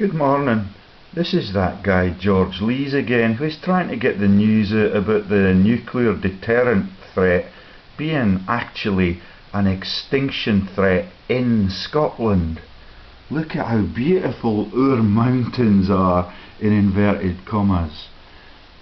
Good morning. This is that guy George Lees again, who's trying to get the news out about the nuclear deterrent threat being actually an extinction threat in Scotland. Look at how beautiful our mountains are, in inverted commas.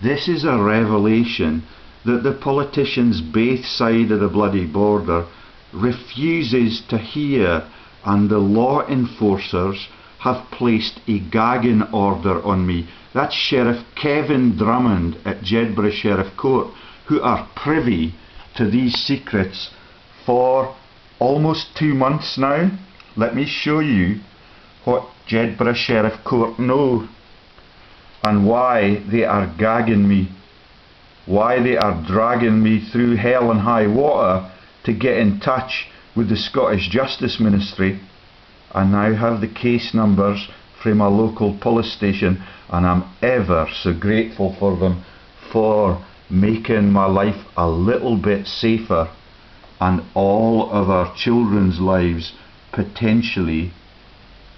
This is a revelation that the politicians both side of the bloody border refuses to hear, and the law enforcers have placed a gagging order on me. That's Sheriff Kevin Drummond at Jedburgh Sheriff Court, who are privy to these secrets for almost 2 months now. Let me show you what Jedburgh Sheriff Court know and why they are gagging me, why they are dragging me through hell and high water to get in touch with the Scottish Justice Ministry. I now have the case numbers from a local police station, and I'm ever so grateful for them for making my life a little bit safer, and all of our children's lives potentially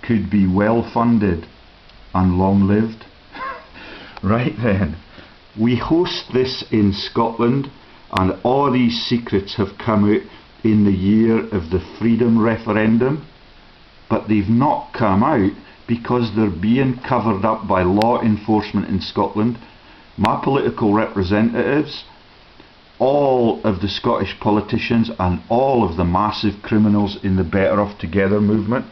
could be well funded and long lived. Right then, we host this in Scotland, and all these secrets have come out in the year of the freedom referendum. But they've not come out because they're being covered up by law enforcement in Scotland. My political representatives, all of the Scottish politicians, and all of the massive criminals in the Better Off Together movement.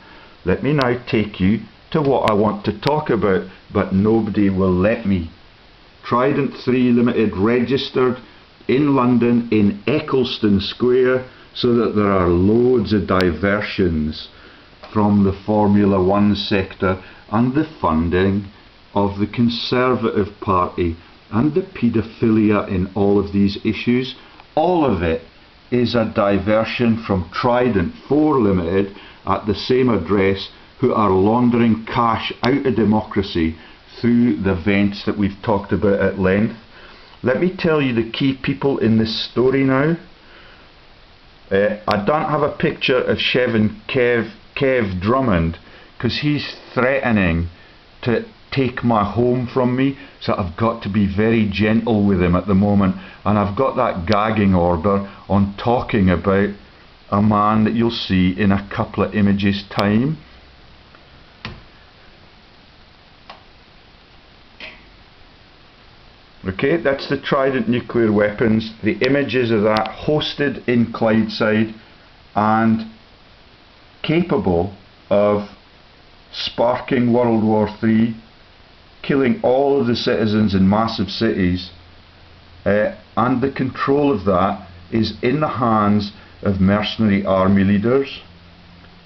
Let me now take you to what I want to talk about, but nobody will let me. Trident 3 Limited registered in London in Eccleston Square, so that there are loads of diversions from the Formula One sector and the funding of the Conservative Party and the paedophilia in all of these issues. All of it is a diversion from Trident 4 Limited at the same address, who are laundering cash out of democracy through the vents that we've talked about at length. Let me tell you the key people in this story now. I don't have a picture of Kev Drummond, because he's threatening to take my home from me, so I've got to be very gentle with him at the moment, and I've got that gagging order on talking about a man that you'll see in a couple of images time. Okay, that's the Trident nuclear weapons, the images of that hosted in Clydeside and capable of sparking World War III, killing all of the citizens in massive cities, and the control of that is in the hands of mercenary army leaders.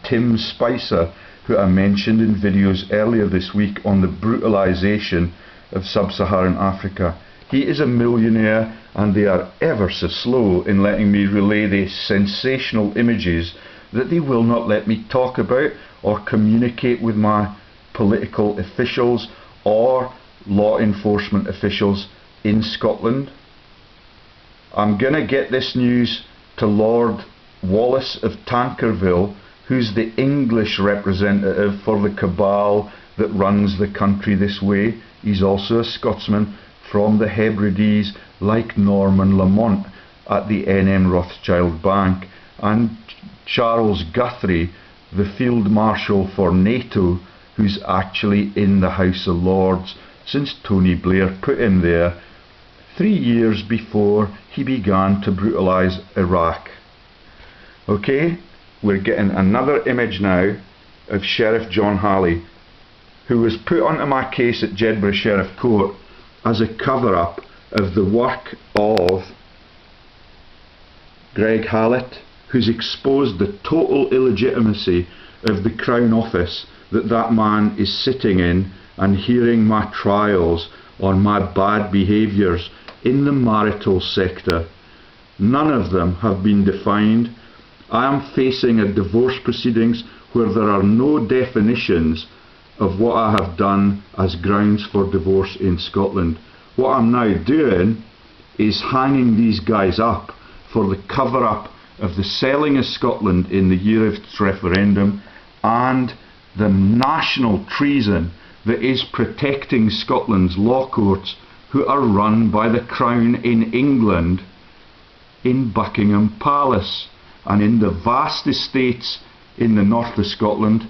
Tim Spicer, who I mentioned in videos earlier this week on the brutalisation of sub-Saharan Africa. He is a millionaire, and they are ever so slow in letting me relay the sensational images that they will not let me talk about or communicate with my political officials or law enforcement officials in Scotland. I'm going to get this news to Lord Wallace of Tankerville, who's the English representative for the cabal that runs the country this way. He's also a Scotsman from the Hebrides, like Norman Lamont at the NM Rothschild Bank, and Charles Guthrie, the Field Marshal for NATO, who's actually in the House of Lords since Tony Blair put him there 3 years before he began to brutalise Iraq. Okay, we're getting another image now of Sheriff John Halley, who was put onto my case at Jedburgh Sheriff Court as a cover-up of the work of Greg Hallett, who's exposed the total illegitimacy of the Crown Office that man is sitting in, and hearing my trials on my bad behaviours in the marital sector. None of them have been defined. I am facing a divorce proceedings where there are no definitions of what I have done as grounds for divorce in Scotland. What I'm now doing is hanging these guys up for the cover-up of the selling of Scotland in the year of its referendum, and the national treason that is protecting Scotland's law courts, who are run by the Crown in England in Buckingham Palace and in the vast estates in the north of Scotland,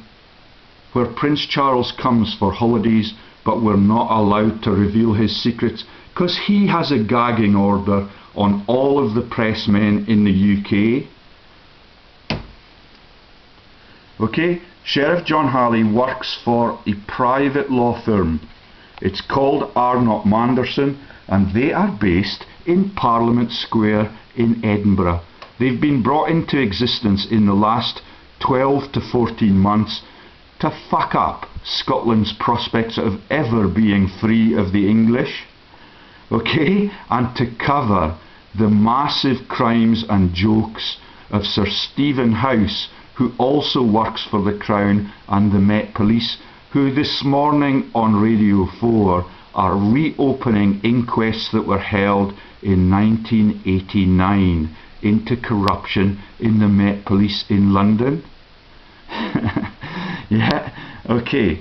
where Prince Charles comes for holidays, but we're not allowed to reveal his secrets because he has a gagging order on all of the pressmen in the UK. Okay, Sheriff John Halley works for a private law firm. It's called Arnot-Manderson, and they are based in Parliament Square in Edinburgh. They've been brought into existence in the last 12 to 14 months to fuck up Scotland's prospects of ever being free of the English, okay, and to cover the massive crimes and jokes of Sir Stephen House, who also works for the Crown and the Met Police, who this morning on Radio 4 are reopening inquests that were held in 1989 into corruption in the Met Police in London. Yeah, okay.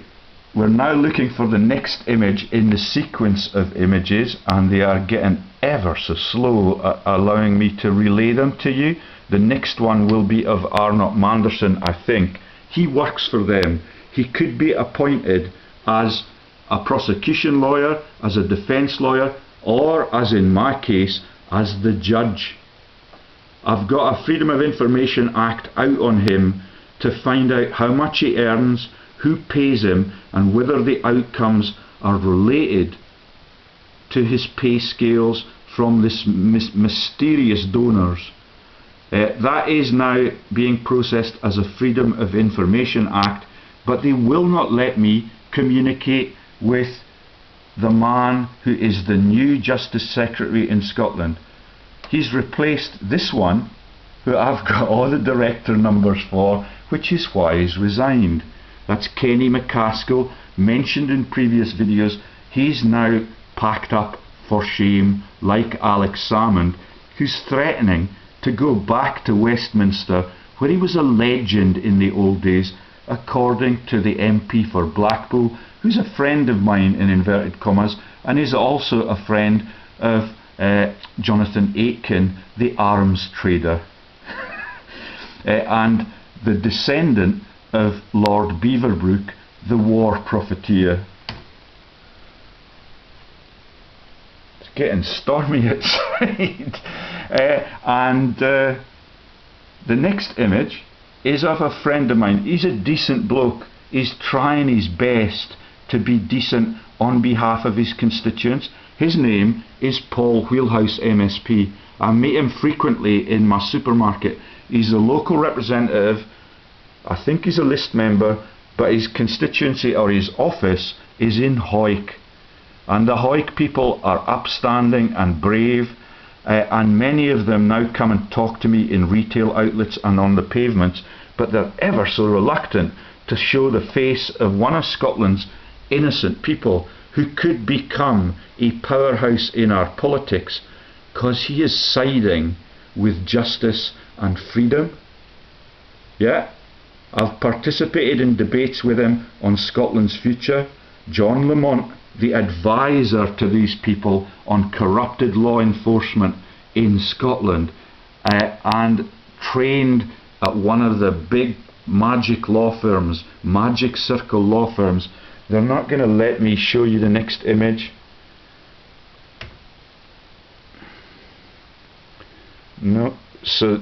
We're now looking for the next image in the sequence of images, and they are getting ever so slow at allowing me to relay them to you. The next one will be of Arnot-Manderson, I think. He works for them. He could be appointed as a prosecution lawyer, as a defence lawyer, or, as in my case, as the judge. I've got a Freedom of Information Act out on him to find out how much he earns, who pays him, and whether the outcomes are related to his pay scales from this mysterious donors. That is now being processed as a Freedom of Information Act, but they will not let me communicate with the man who is the new Justice Secretary in Scotland. He's replaced this one, who I've got all the director numbers for, which is why he's resigned. That's Kenny McCaskill, mentioned in previous videos. He's now packed up for shame, like Alex Salmond, who's threatening to go back to Westminster, where he was a legend in the old days, according to the MP for Blackpool, who's a friend of mine in inverted commas, and is also a friend of Jonathan Aitken, the arms trader, and the descendant of Lord Beaverbrook, the war profiteer. It's getting stormy outside. The next image is of a friend of mine. He's a decent bloke. He's trying his best to be decent on behalf of his constituents. His name is Paul Wheelhouse MSP. I meet him frequently in my supermarket. He's a local representative. I think he's a list member, but his constituency or his office is in Hawick. And the Hawick people are upstanding and brave, and many of them now come and talk to me in retail outlets and on the pavements, but they're ever so reluctant to show the face of one of Scotland's innocent people who could become a powerhouse in our politics, because he is siding with justice and freedom. Yeah, I've participated in debates with him on Scotland's future. John Lamont, the advisor to these people on corrupted law enforcement in Scotland, and trained at one of the big magic law firms, Magic Circle law firms. They're not going to let me show you the next image. No, so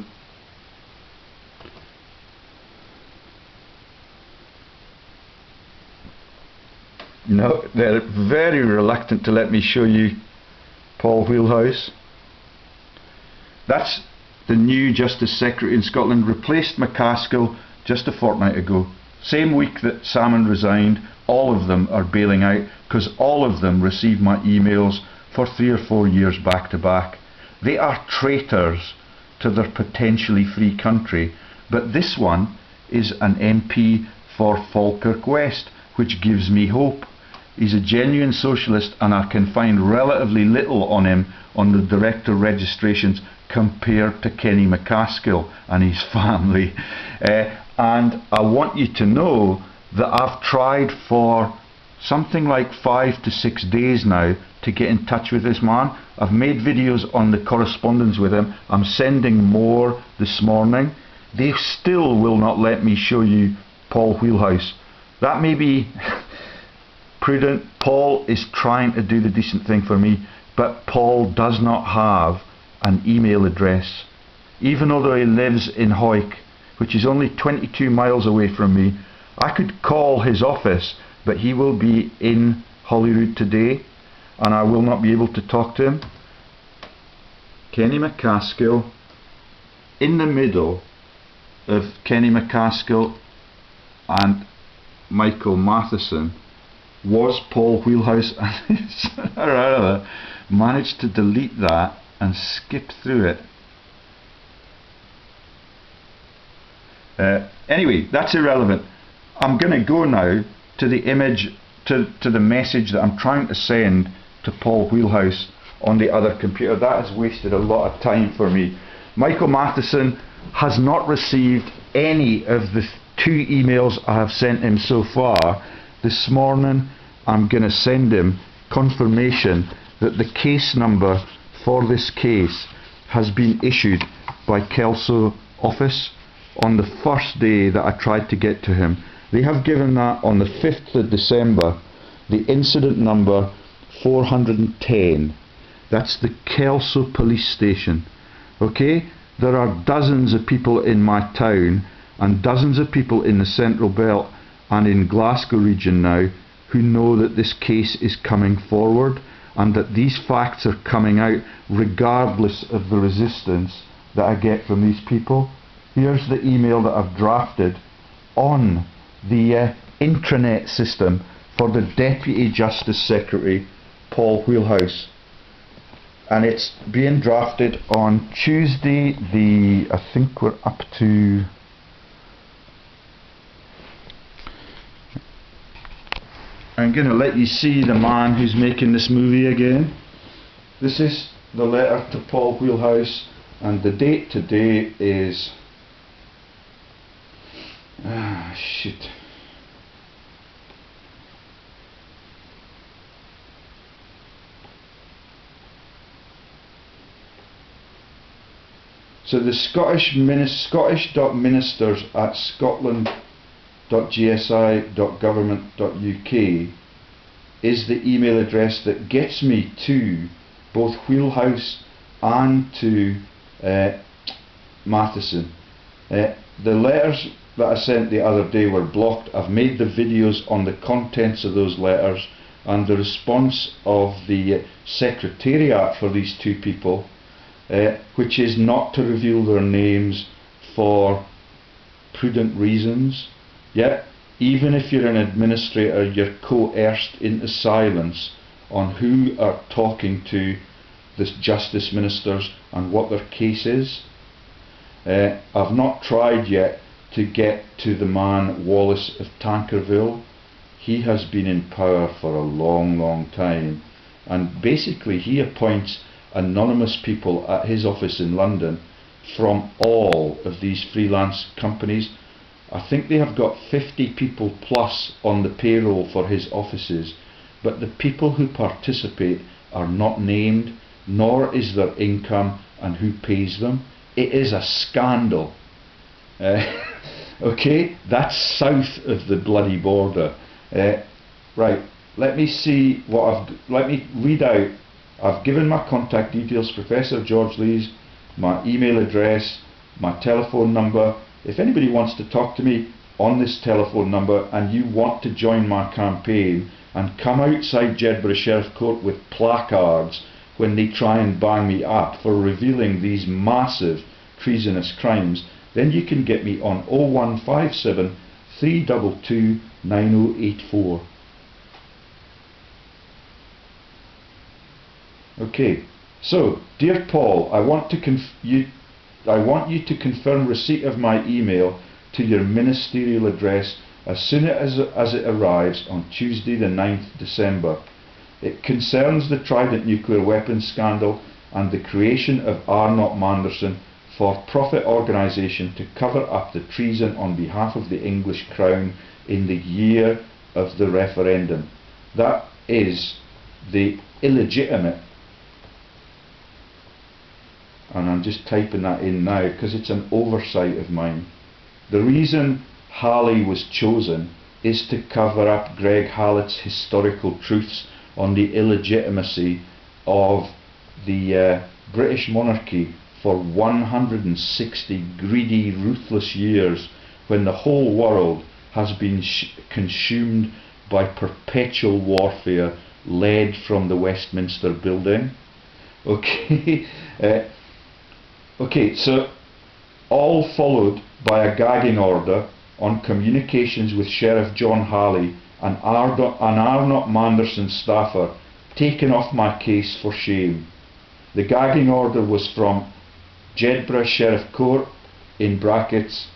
no, they're very reluctant to let me show you Paul Wheelhouse. That's the new Justice Secretary in Scotland, replaced McCaskill just a fortnight ago. Same week that Salmond resigned, all of them are bailing out because all of them received my emails for 3 or 4 years back to back. They are traitors to their potentially free country, but this one is an MP for Falkirk West, which gives me hope. He's a genuine socialist, and I can find relatively little on him on the director registrations compared to Kenny McCaskill and his family. And I want you to know that I've tried for something like 5 to 6 days now to get in touch with this man. I've made videos on the correspondence with him. I'm sending more this morning. They still will not let me show you Paul Wheelhouse. That may be prudent. Paul is trying to do the decent thing for me, but Paul does not have an email address. Even though he lives in Hawick, which is only 22 miles away from me, I could call his office, but he will be in Holyrood today and I will not be able to talk to him. Kenny McCaskill, in the middle of Kenny McCaskill and Michael Matheson was Paul Wheelhouse, and I managed to delete that and skip through it. Anyway, that's irrelevant. I'm going to go now to the image, to the message that I'm trying to send to Paul Wheelhouse on the other computer. That has wasted a lot of time for me. Michael Matheson has not received any of the 2 emails I have sent him so far. This morning I'm going to send him confirmation that the case number for this case has been issued by Kelso office on the first day that I tried to get to him. They have given that on the 5th of December, the incident number 410. That's the Kelso police station. Okay? There are dozens of people in my town and dozens of people in the Central Belt and in Glasgow region now who know that this case is coming forward and that these facts are coming out regardless of the resistance that I get from these people. Here's the email that I've drafted on the intranet system for the Deputy Justice Secretary Paul Wheelhouse, and it's being drafted on Tuesday I think we're up to I'm going to let you see the man who's making this movie again. This is the letter to Paul Wheelhouse, and the date today is shit. So the Scottish.ministers at scotland.gsi.government.uk is the email address that gets me to both Wheelhouse and to Matheson. The letters that I sent the other day were blocked. I've made the videos on the contents of those letters and the response of the Secretariat for these 2 people, which is not to reveal their names for prudent reasons. Yet, even if you're an administrator, you're coerced into silence on who are talking to the justice ministers and what their case is. I've not tried yet to get to the man Wallace of Tankerville. He has been in power for a long time, and basically he appoints anonymous people at his office in London from all of these freelance companies. I think they have got 50 people plus on the payroll for his offices, but the people who participate are not named, nor is their income and who pays them. It is a scandal. Okay, that's south of the bloody border. Right, let me see what let me read out. I've given my contact details, Professor George Lees, my email address, my telephone number. If anybody wants to talk to me on this telephone number and you want to join my campaign and come outside Jedburgh Sheriff Court with placards when they try and bang me up for revealing these massive treasonous crimes, then you can get me on 0157 322 9084. Okay, so dear Paul, I want you to confirm receipt of my email to your ministerial address as soon as it arrives on Tuesday the 9th December. It concerns the Trident nuclear weapons scandal and the creation of Arnot-Manderson for-profit organisation to cover up the treason on behalf of the English Crown in the year of the referendum. That is the illegitimate, and I'm just typing that in now because it's an oversight of mine. The reason Halley was chosen is to cover up Greg Hallett's historical truths on the illegitimacy of the British monarchy for 160 greedy, ruthless years, when the whole world has been consumed by perpetual warfare led from the Westminster building. Okay, okay, so all followed by a gagging order on communications with Sheriff John Halley and Arnot-Manderson staffer, taken off my case for shame. The gagging order was from Jedburgh Sheriff Court, in brackets,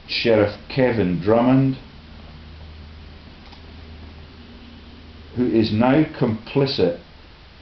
Sheriff Kevin Drummond, who is now complicit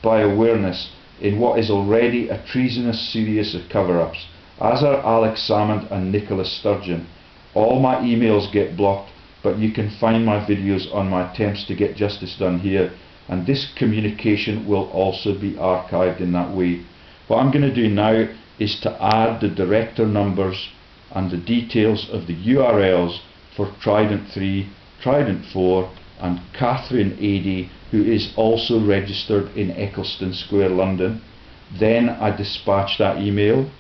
by awareness in what is already a treasonous series of cover-ups, as are Alex Salmond and Nicholas Sturgeon. All my emails get blocked, but you can find my videos on my attempts to get justice done here, and this communication will also be archived in that way. What I'm going to do now is to add the director numbers and the details of the URLs for Trident 3, Trident 4 and Catherine Adey, who is also registered in Eccleston Square, London. Then I dispatch that email.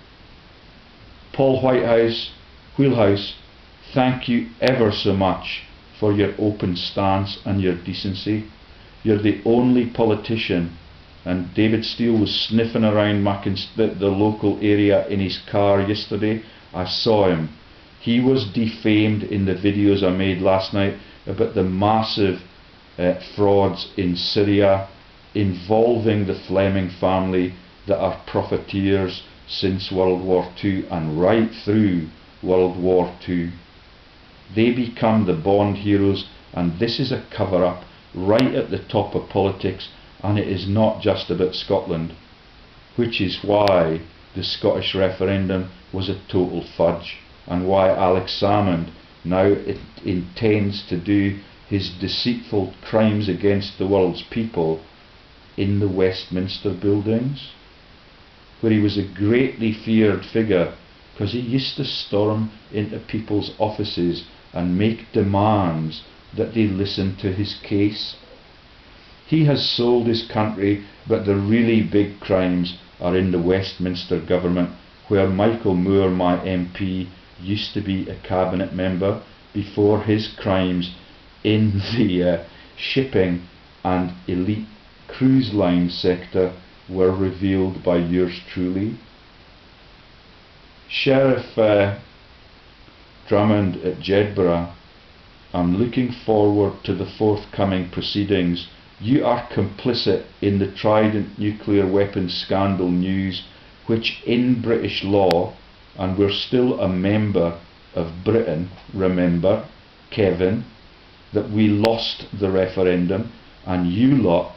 Paul Whitehouse, Wheelhouse, thank you ever so much for your open stance and your decency. You're the only politician, and David Steele was sniffing around the local area in his car yesterday. I saw him. He was defamed in the videos I made last night about the massive frauds in Syria involving the Fleming family that are profiteers since World War II and right through World War II. They become the Bond heroes, and this is a cover-up right at the top of politics, and it is not just about Scotland, which is why the Scottish referendum was a total fudge, and why Alex Salmond now intends to do his deceitful crimes against the world's people in the Westminster buildings, where he was a greatly feared figure because he used to storm into people's offices and make demands that they listen to his case. He has sold his country, but the really big crimes are in the Westminster government, where Michael Moore, my MP, used to be a cabinet member before his crimes in the shipping and elite cruise line sector were revealed by yours truly. Sheriff Drummond at Jedburgh, I'm looking forward to the forthcoming proceedings. You are complicit in the Trident nuclear weapons scandal news, which in British law, and we're still a member of Britain, remember, Kevin, that we lost the referendum, and you lot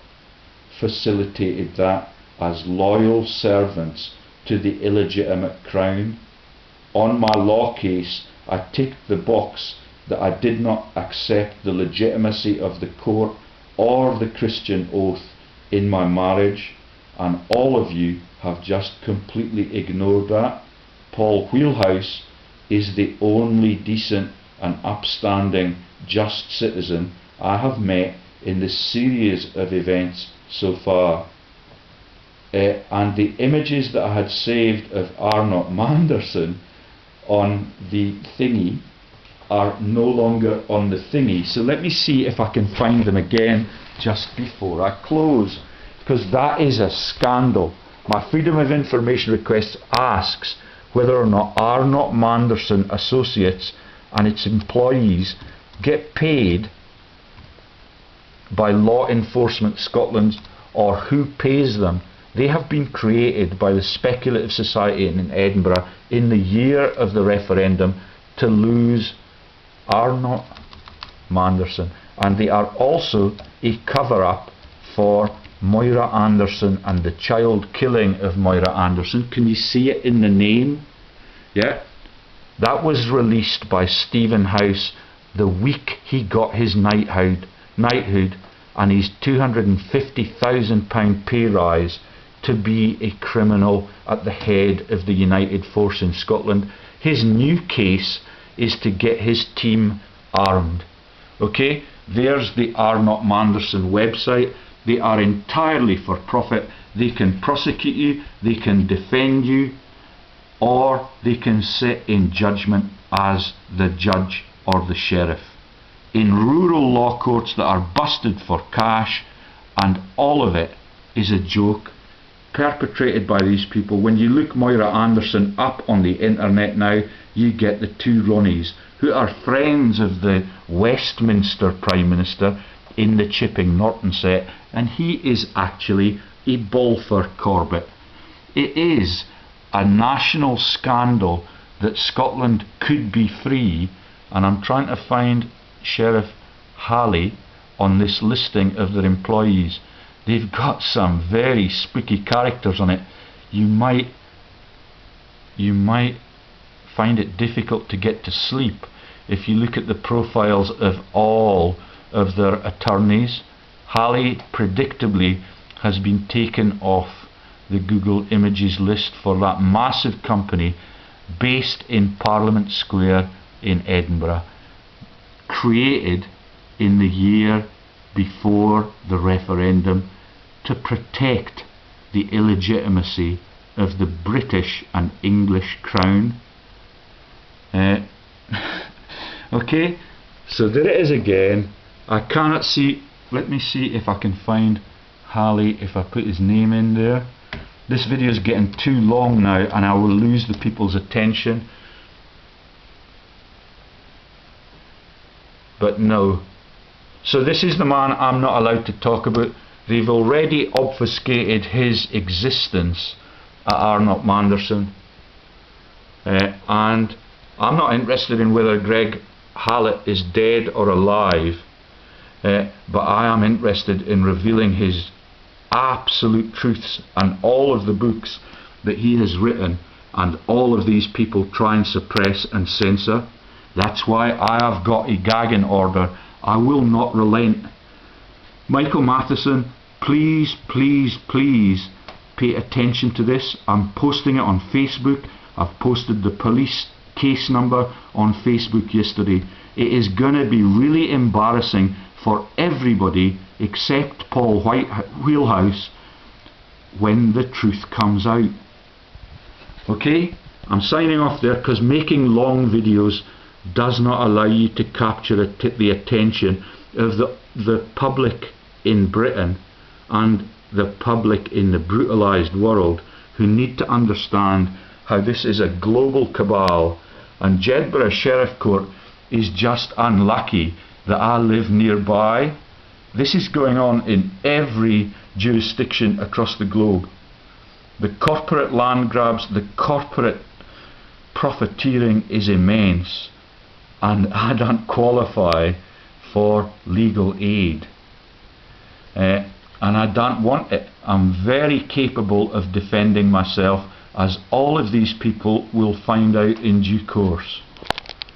facilitated that as loyal servants to the illegitimate crown. On my law case, I ticked the box that I did not accept the legitimacy of the court or the Christian oath in my marriage, and all of you have just completely ignored that. Paul Wheelhouse is the only decent and upstanding, just citizen I have met in this series of events so far. And the images that I had saved of Arnot-Manderson on the thingy are no longer on the thingy. So let me see if I can find them again just before I close, because that is a scandal. My Freedom of Information request asks whether or not Arnot-Manderson Associates and its employees get paid by Law Enforcement Scotland, or who pays them. They have been created by the Speculative Society in Edinburgh in the year of the referendum to lose Arnot-Manderson, and they are also a cover-up for Moira Anderson and the child killing of Moira Anderson. Can you see it in the name? Yeah, that was released by Stephen House the week he got his knighthood and his £250,000 pay rise to be a criminal at the head of the United Force in Scotland. His new case is to get his team armed. Okay, there's the Arnot-Manderson website. They are entirely for profit. They can prosecute you, they can defend you, or they can sit in judgment as the judge or the sheriff in rural law courts that are busted for cash, and all of it is a joke perpetrated by these people. When you look Moira Anderson up on the internet now, you get the two Ronnies who are friends of the Westminster Prime Minister in the Chipping Norton set, and he is actually a Balfour Corbett. It is a national scandal that Scotland could be free, and I'm trying to find Sheriff Halley on this listing of their employees. They've got some very spooky characters on it. You might find it difficult to get to sleep if you look at the profiles of all of their attorneys. Halley predictably has been taken off the Google Images list for that massive company based in Parliament Square in Edinburgh, created in the year before the referendum to protect the illegitimacy of the British and English Crown. Okay, so there it is again. I cannot see, let me see if I can find Halley if I put his name in there. This video is getting too long now and I will lose the people's attention. But no. So this is the man I'm not allowed to talk about. They've already obfuscated his existence at Arnot-Manderson. And I'm not interested in whether Greg Hallett is dead or alive. But I am interested in revealing his absolute truths and all of the books that he has written and all of these people try and suppress and censor. That's why I have got a gagging order. I will not relent. Michael Matheson, please, please, please pay attention to this. I'm posting it on Facebook. I've posted the police case number on Facebook yesterday. It is going to be really embarrassing for everybody except Paul Wheelhouse when the truth comes out. Okay, I'm signing off there because making long videos does not allow you to capture the attention of the public in Britain and the public in the brutalised world, who need to understand how this is a global cabal. And Jedburgh Sheriff Court is just unlucky that I live nearby. This is going on in every jurisdiction across the globe. The corporate land grabs, the corporate profiteering is immense, and I don't qualify for legal aid. And I don't want it. I'm very capable of defending myself, as all of these people will find out in due course.